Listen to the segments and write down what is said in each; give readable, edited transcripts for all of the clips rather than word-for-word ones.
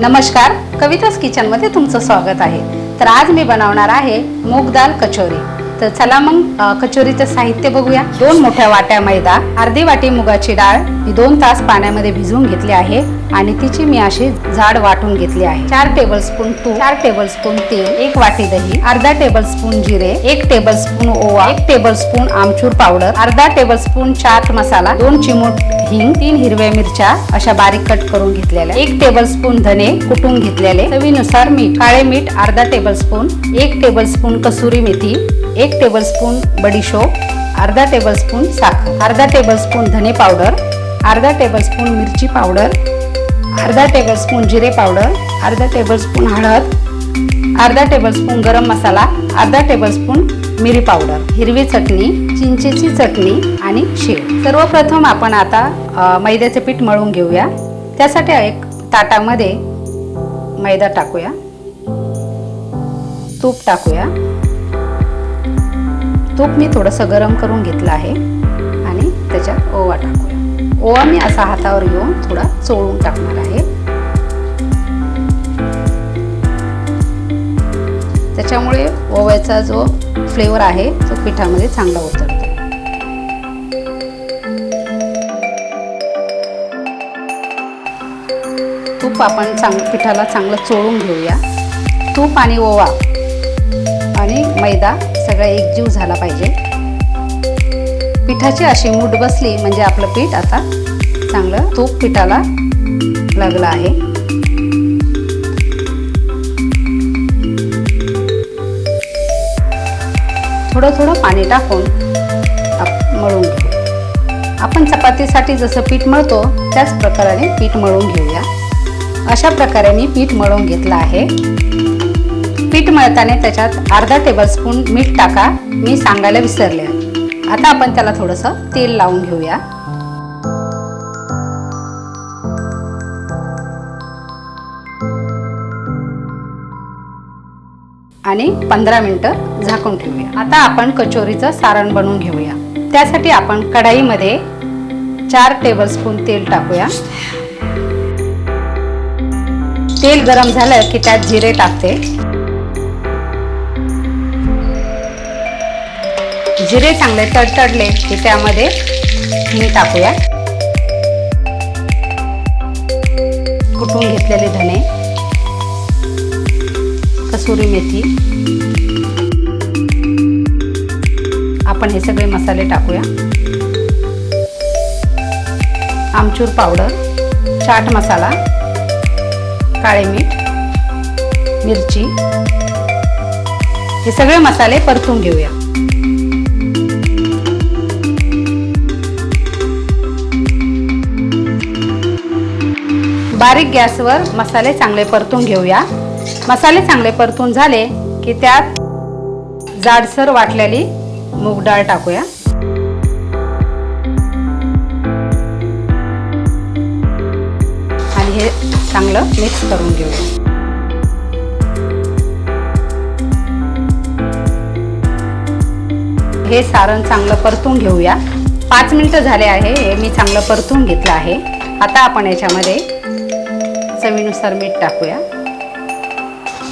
नमस्कार, कविता's किचन मध्ये तुमचं स्वागत आहे। तर आज मी बनवणार आहे मूग दाल कचोरी। तर चला मग कचोरीचं साहित्य बघूया। 2 मोठ्या वाट्या मैदा, अर्धी वाटी मुगाची डाळ मी 2 तास पाण्यामध्ये भिजवून घेतली आहे आणि तिची मी अशी जाड वाटून घेतली आहे। 4 टेबलस्पून तूप, 4 टेबलस्पून तेल, 1 वाटी दही, अर्धा टेबलस्पून जिरे, 1 टेबलस्पून ओवा, 1 टेबलस्पून आमचूर पावडर, अर्धा टेबलस्पून चाट मसाला, 2 चिमूट हिंग, 3 हिरव्या मिरच्या अशा बारीक कट करून घेतलेल्या, 1 टेबलस्पून धने कुटून घेतलेले, चवीनुसार मीठ, काळे मीठ अर्धा tablespoon, 1 tablespoon kasuri methi, 1 tablespoon बडीशोप, अर्धा टेबलस्पून साखर, अर्धा टेबलस्पून धने पावडर, अर्धा टेबलस्पून मिरची पावडर, अर्धा टेबलस्पून जिरे पावडर, अर्धा टेबलस्पून हळद, अर्धा टेबलस्पून गरम मसाला, अर्धा टेबलस्पून मिरी पावडर, हिरवी चटणी, चिंचेची चटणी आणि शेव। सर्वप्रथम आपण आता मैद्याचे पीठ मळून घेऊया। त्यासाठी एक ताटामध्ये मैदा टाकूया, तूप टाकूया। तूप मी थोडंसं गरम करून घेतलं आहे आणि त्याच्यात ओवा टाकूया। ओवा मी असा हातावर घेऊन थोडा चोळून टाकणार आहे, त्याच्यामुळे ओव्याचा जो फ्लेवर आहे तो पिठामध्ये चांगला उतरतो। तूप आपण पिठाला चांगलं चोळून घेऊया। तूप आणि ओवा आणि मैदा सगळा एकजीव झाला पाहिजे। पिठाची अशी मूठ बसली म्हणजे आपलं पीठ आता चांगलं तूप पिठाला लागलं आहे। थोडं थोडं पाणी टाकून मळून घेऊ। आपण चपातीसाठी जसं पीठ मळतो त्याच प्रकारे पीठ मळून घेऊया। अशा प्रकारे मी पीठ मळून घेतलं आहे। पीठ मळताना त्याच्यात अर्धा टेबलस्पून मीठ टाका, मी सांगायला विसरले। आता आपण त्याला थोडंसं तेल लावून घेऊया आणि 15 मिनिटं झाकून ठेवूया। आता आपण कचोरीचं सारण बनवून घेऊया। त्यासाठी आपण कढाईमध्ये 4 टेबलस्पून तेल टाकूया। तेल गरम झालं की त्यात जिरे टाकते। जिरे चांगले तडतडले की त्यामध्ये हिंग टाकूया, कुटून घेतलेले धने, कसुरी मेथी, आपण हे सगळे मसाले टाकूया। आमचूर पावडर, चाट मसाला, काळे मीठ, मिरची, हे सगळे मसाले परतून घेऊया। बारीक गॅसवर मसाले चांगले परतून घेऊया। मसाले चांगले परतून झाले की त्यात जाडसर वाटलेली मूग डाळ टाकूया आणि हे चांगलं मिक्स करून घेऊया। हे सारण चांगलं परतून घेऊया। 5 मिनिटं झाले आहे, हे मी चांगलं परतून घेतलं आहे। आता आपण याच्यामध्ये चवीनुसार मीठ टाकूया,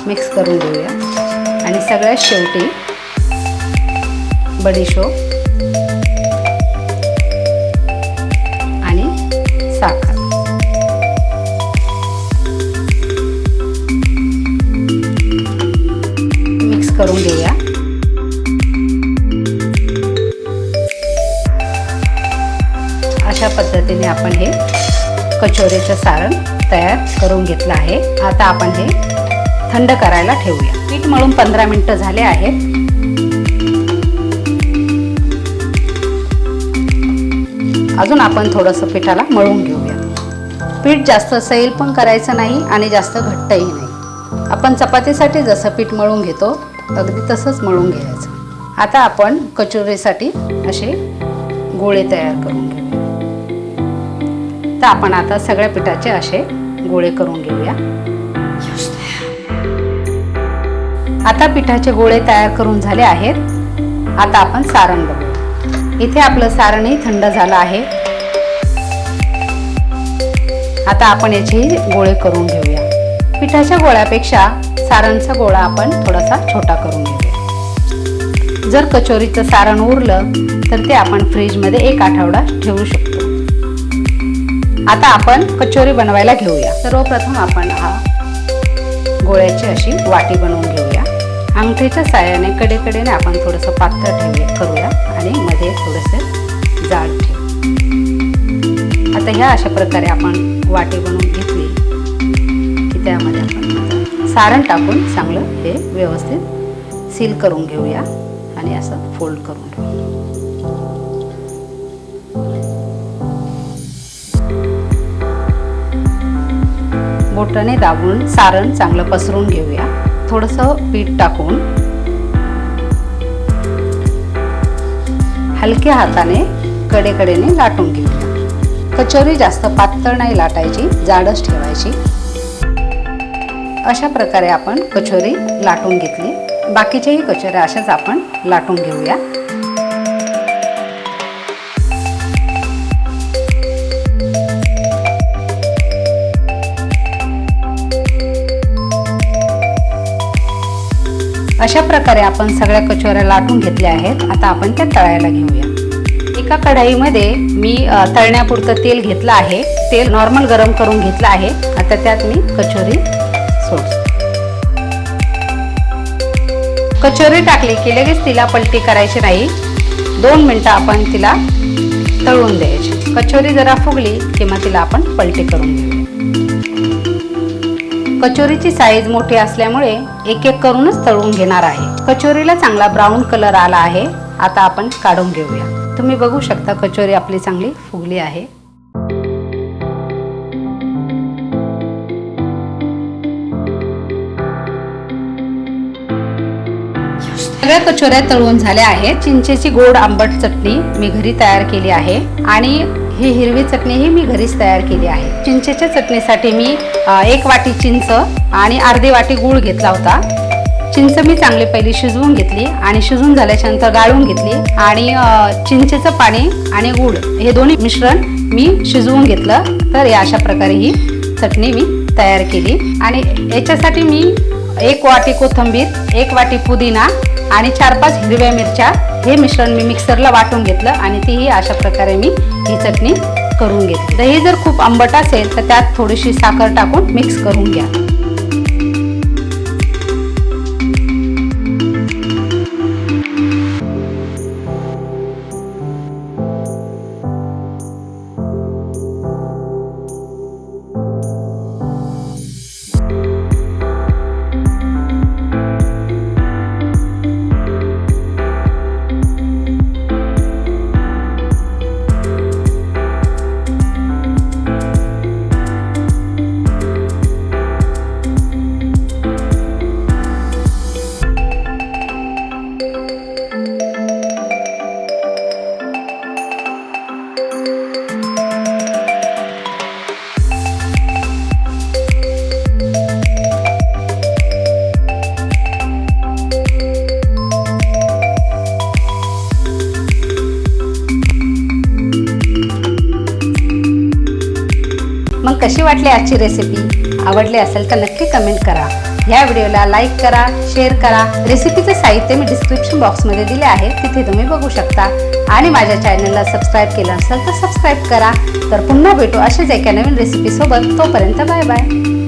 मिक्स करून घेऊया आणि सगळ्यात शेवटी बडीशोप आणि साखर, मिक्स करून घेऊया। अशा पद्धतीने आपण हे कचोरीचं सारण तयार करून घेतलं आहे। आता आपण हे थंड करायला ठेवूया। पीठ मळून 15 मिनिटं झाले आहेत। अजून आपण थोडंसं पिठाला मळून घेऊया। पीठ जास्त सैल पण करायचं नाही आणि जास्त घट्टही नाही। आपण चपातीसाठी जसं पीठ मळून घेतो अगदी तसंच मळून घ्यायचं। आता आपण कचोरीसाठी असे गोळे तयार करून घेऊया। तर आपण आता सगळ्या पिठाचे असे गोळे करून घेऊया। आता पिठाचे गोळे तयार करून झाले आहेत। आता आपण सारण बघू। इथे आपलं सारणही थंड झालं आहे। आता आपण याचे गोळे करून घेऊया। पिठाच्या गोळ्यापेक्षा सारणचा गोळा आपण थोडासा छोटा करून घेऊया। जर कचोरीचं सारण उरलं तर ते आपण फ्रीजमध्ये 1 आठवडा ठेवू शकतो। आता आपण कचोरी बनवायला घेऊया। सर्वप्रथम आपण गोळ्याची अशी वाटी बनवून घेऊया। अंगठीच्या साहाय्याने कडेकडेने आपण थोडंसं पातळ करूया आणि मध्ये थोडंसं जाड ठेवू। आता ह्या अशा प्रकारे आपण वाटी बनवून घेतली की त्यामध्ये आपण सारण टाकून चांगलं हे व्यवस्थित सील करून घेऊया आणि असं फोल्ड करून घेऊ। बोटाने दाबून सारण चांगलं पसरून घेऊया। थोडंसं पीठ टाकून हलक्या हाताने कडेकडेने लाटून घेऊया। कचोरी जास्त पातळ नाही लाटायची, जाडच ठेवायची। अशा प्रकारे आपण कचोरी लाटून घेतली। बाकीच्याही कचोऱ्या अशाच आपण लाटून घेऊया। अशा प्रकारे आपण सगळ्या कचोऱ्या लाटून घेतल्या आहेत। आता आपण त्या तळायला घेऊया। एका कढाईमध्ये मी तळण्यापुरतं तेल घेतलं आहे। तेल नॉर्मल गरम करून घेतलं आहे। आता त्यात मी कचोरी सोडते। कचोरी टाकली की लगेच तिला पलटी करायची नाही, 2 मिनिटं आपण तिला तळून द्यायची। कचोरी जरा फुगली की मग तिला आपण पलटी करून घेऊया। कचोरीची साईज मोठी असल्यामुळे एक एक करूनच तळून घेणार आहे। कचोरीला चांगला ब्राऊन कलर आला आहे। आता आपण काढून घेऊया। तुम्ही बघू शकता कचोरी आपली चांगली फुगली आहे। सगळ्या कचोऱ्या तळून झाल्या आहेत। चिंचेची गोड आंबट चटणी मी घरी तयार केली आहे आणि ही हिरवी चटणी ही मी घरीच तयार केली आहे। चिंचेच्या चटणीसाठी मी 1 वाटी चिंच आणि अर्धी वाटी गूळ घेतला होता। चिंच मी चांगली पहिली शिजवून घेतली आणि शिजून झाल्याच्या नंतर गाळून घेतली आणि चिंचेचं पाणी आणि गूळ हे दोन्ही मिश्रण मी शिजवून घेतलं। तर या अशा प्रकारे ही चटणी मी तयार केली आणि याच्यासाठी मी 1 वाटी कोथिंबीर, 1 वाटी पुदिना आणि 4-5 हिरव्या मिरच्या हे मिश्रण मी मिक्सरला वाटून घेतलं आणि तीही अशा प्रकारे मी ही चटणी करून घेतली। दही जर खूप आंबट असेल तर त्यात थोडीशी साखर टाकून मिक्स करून घ्या। मग कशी वाटली आजची रेसिपी? आवडली असेल तर नक्की कमेंट करा। ह्या व्हिडिओला लाईक करा, शेअर करा। रेसिपीचं साहित्य मी डिस्क्रिप्शन बॉक्समध्ये दिले आहे, तिथे तुम्ही बघू शकता। आणि माझ्या चॅनलला सबस्क्राईब केलं असेल तर सबस्क्राईब करा। तर पुन्हा भेटू अशाच एका नवीन रेसिपीसोबत। तोपर्यंत बाय बाय।